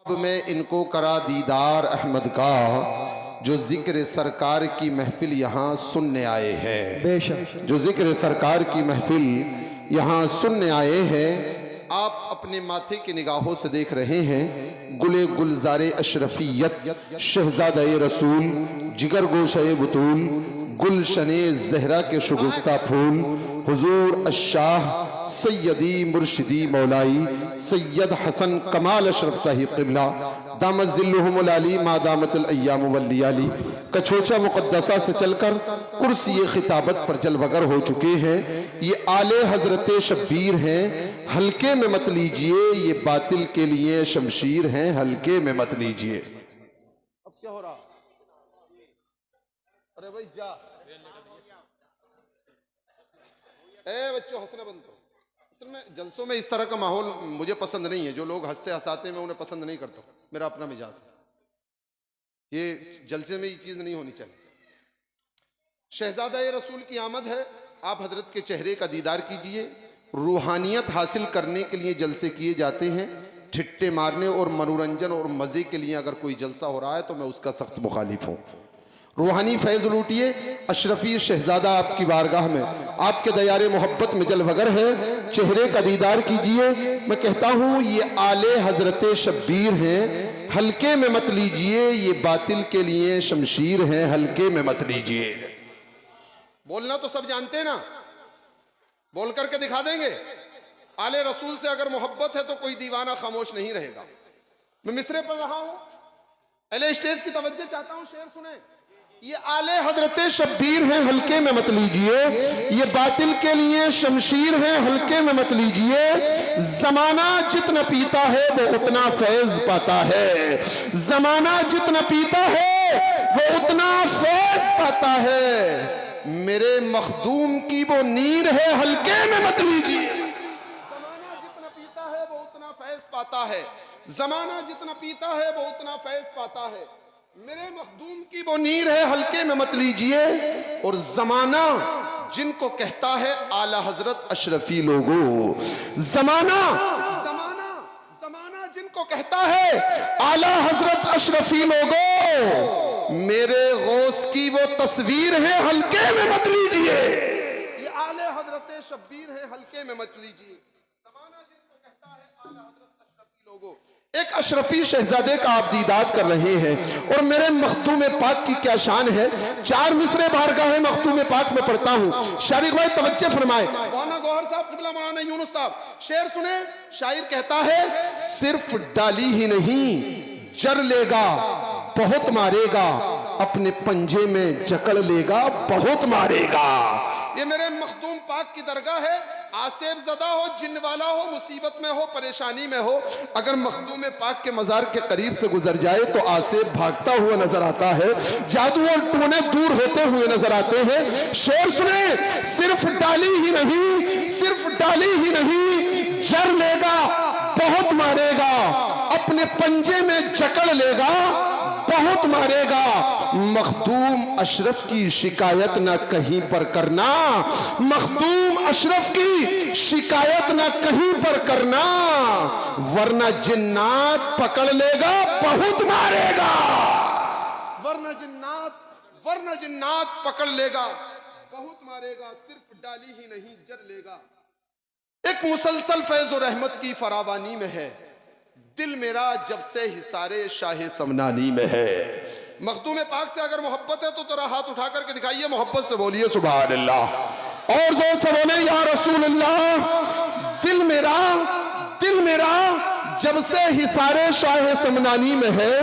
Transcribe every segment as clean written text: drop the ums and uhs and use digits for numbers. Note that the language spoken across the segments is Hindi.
अब मैं इनको करा दीदार अहमद का, जो जिक्र सरकार की महफिल यहाँ सुनने आए हैं। बेशक जो जिक्र सरकार की महफिल यहाँ सुनने आए हैं। आप अपने माथे की निगाहों से देख रहे हैं गुले गुलजारे अशरफियत शहजादे रसूल जिगर गोशे बुतूल गुलशने जहरा के शुगुफ्ता फूल हुजूर अशाह सैयदी मुर्शिदी मौलाई सैयद हसन कमाल अशरफ साहिब क़िबला दामत अली मादामतल अय्याम वल्लियाली कछोचा मुक़द्दसा से चलकर कुर्सी खिताबत पर जलवगर हो चुके हैं। ये आले हजरत शब्बीर हैं, हल्के में मत लीजिए, ये बातिल के लिए शमशीर हैं, हल्के में मत लीजिए। अब क्या हो रहा? अरे भाई जा बच्चों हंसना बंद करो। असल में जलसों में इस तरह का माहौल मुझे पसंद नहीं है। जो लोग हंसते हंसाते मैं उन्हें पसंद नहीं करता, मेरा अपना मिजाज है। ये जलसे में ये चीज नहीं होनी चाहिए। शहजादा रसूल की आमद है, आप हजरत के चेहरे का दीदार कीजिए। रूहानियत हासिल करने के लिए जलसे किए जाते हैं, ठिट्टे मारने और मनोरंजन और मजे के लिए अगर कोई जलसा हो रहा है तो मैं उसका सख्त मुखालिफ हूँ। रूहानी फैज लूटिए। अशरफी शहजादा आपकी बारगाह में आपके दयारे मोहब्बत में जलवगर है, चेहरे का दीदार कीजिए। मैं कहता हूँ ये आले हजरत शब्बीर हैं, हल्के में मत लीजिए, ये बातिल के लिए शमशीर हैं, हल्के में मत लीजिए। बोलना तो सब जानते हैं ना, बोल करके दिखा देंगे। आले रसूल से अगर मोहब्बत है तो कोई दीवाना खामोश नहीं रहेगा। मैं मिसरे पर रहा हूं, पहले स्टेज की तवज्जो चाहता हूं, शेर सुने। ये आले हजरत शब्बीर हैं, हल्के में मत लीजिए, ये बातिल के लिए शमशीर हैं, हल्के में मत लीजिए। जमाना जितना पीता है वो उतना फैज पाता है, जमाना जितना पीता है वो उतना फैज पाता है। मेरे मखदूम की वो नीर है, हल्के में मत लीजिए। जमाना जितना पीता है वो उतना फैज पाता है, जमाना जितना पीता है वो उतना फैज पाता है। मेरे मखदूम की वो नीर है, हल्के में मत लीजिए। और जमाना जिनको कहता है आला हजरत अशरफी लोगों, जमाना जमाना जमाना जिनको कहता है आला हजरत अशरफी लोगों, मेरे गौस की वो तस्वीर है, हल्के में मत लीजिए। ये आले हजरत शब्बीर है, हल्के में मत लीजिए। जमाना जिनको कहता है आला हजरत अशरफी लोगों, एक अशरफी शहजादे का आप दीदार कर रहे हैं। और मेरे मखदूम पाक की क्या शान है। 4 मिसरे बारगाह मखदूम पाक में पढ़ता हूँ। शारिक भाई तवज्जो फरमाए। मौलाना गौहर साहब, क़िबला मौलाना यूनुस साहब, शेर सुने। शायर कहता है, सिर्फ डाली ही नहीं जर लेगा, बहुत मारेगा, अपने पंजे में जकड़ लेगा, बहुत मारेगा। ये मेरे मखदूम पाक की दरगाह है। आसेब ज़दा हो, जिन वाला हो, मुसीबत में हो, परेशानी में हो, अगर मखदूम पाक के मज़ार के करीब से गुजर जाए तो आसेब भागता हुआ नजर आता है, जादू और टूने दूर होते हुए नजर आते हैं। शेर सुने। सिर्फ डाली ही नहीं, सिर्फ डाली ही नहीं, जर लेगा, बहुत मारेगा, अपने पंजे में जकड़ लेगा, बहुत मारेगा। मखदूम अशरफ की शिकायत ना कहीं पर करना, मखदूम अशरफ की शिकायत ना कहीं पर करना, वरना जिन्नात पकड़ लेगा, बहुत मारेगा। वरना जिन्नात पकड़ लेगा, बहुत मारेगा। सिर्फ डाली ही नहीं जर लेगा। एक मुसलसल फैज़ और रहमत की फरावानी में है, दिल मेरा जब से हिसारे शाहे समनानी में है। मखदूम पाक से अगर मोहब्बत है तो तेरा हाथ उठा करके दिखाइए, मोहब्बत से बोलिए सुभान अल्लाह, और जोर से बोले या रसूल अल्लाह। दिल मेरा जब से हिसारे शाहे समनानी में है,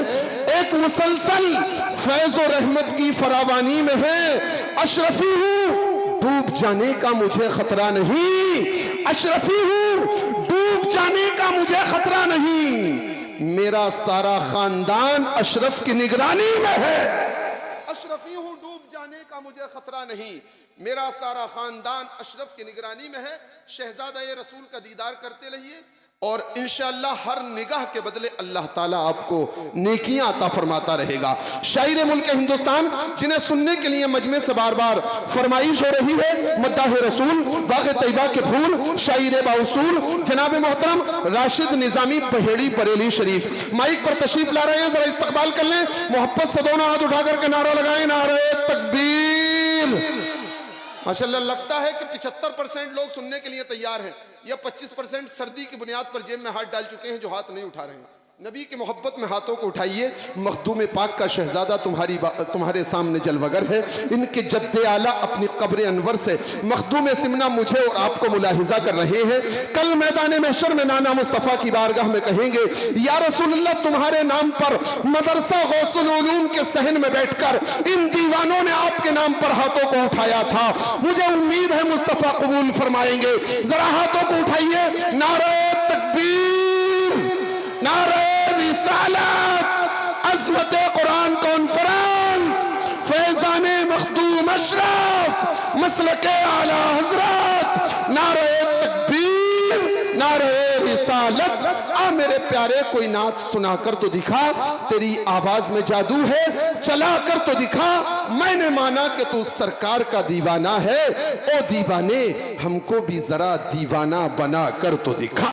एक मुसलसल फैज़ और रहमत की फरावानी में है। अशरफी हूँ, डूब जाने का मुझे खतरा नहीं, अशरफी हूँ, डूब जाने का मुझे खतरा नहीं। मेरा सारा खानदान अशरफ की निगरानी में है। अशरफी हूँ, डूब जाने का मुझे खतरा नहीं, मेरा सारा खानदान अशरफ की निगरानी में है। शहजादा रसूल का दीदार करते रहिए। और इंशाअल्लाह हर निगाह के बदले अल्लाह ताला आपको नेकियां अता फरमाता रहेगा। शायर मुल्क हिंदुस्तान जिन्हें सुनने के लिए मजमे से बार बार फरमाइश हो रही है, मद्दाह रसूल बाग तैयबा के फूल शायर बाउसूल जनाब मोहतरम राशिद निजामी पहेड़ी बरेली शरीफ माइक पर तशरीफ ला रहे हैं। जरा इस्तकबाल कर लें, मोहब्बत से दोनों हाथ उठाकर के नारा लगाएं, नारे तकबीर। माशाल्लाह लगता है कि 75% लोग सुनने के लिए तैयार हैं, या 25% सर्दी की बुनियाद पर जेब में हाथ डाल चुके हैं जो हाथ नहीं उठा रहे हैं। नबी की मोहब्बत में हाथों को उठाइए। मखदूम पाक का शहजादा तुम्हारे सामने जलवगर है। इनके जद्दे आला अपनी कब्र अनवर से मखदूम सिमना मुझे और आपको मुलाहिजा कर रहे हैं। कल मैदान महशर में नाना मुस्तफ़ा की बारगाह में कहेंगे, या रसूलल्लाह तुम्हारे नाम पर मदरसा गौसुल उलूम के सहन में बैठकर इन दीवानों ने आपके नाम पर हाथों को उठाया था। मुझे उम्मीद है मुस्तफ़ा कबूल फरमाएंगे। जरा हाथों को उठाइए, नारे तकबीर, नारे रिसालत, अज़मत कुरान कॉन्फ्रेंस, फैज़ाने मखदूम अशरफ, मसलके आला हजरत, नारे तकबीर, नारे रिसालत। आ मेरे प्यारे कोई नात सुना कर तो दिखा, तेरी आवाज में जादू है, चला कर तो दिखा। मैंने माना कि तू सरकार का दीवाना है, ओ दीवाने हमको भी जरा दीवाना बना कर तो दिखा।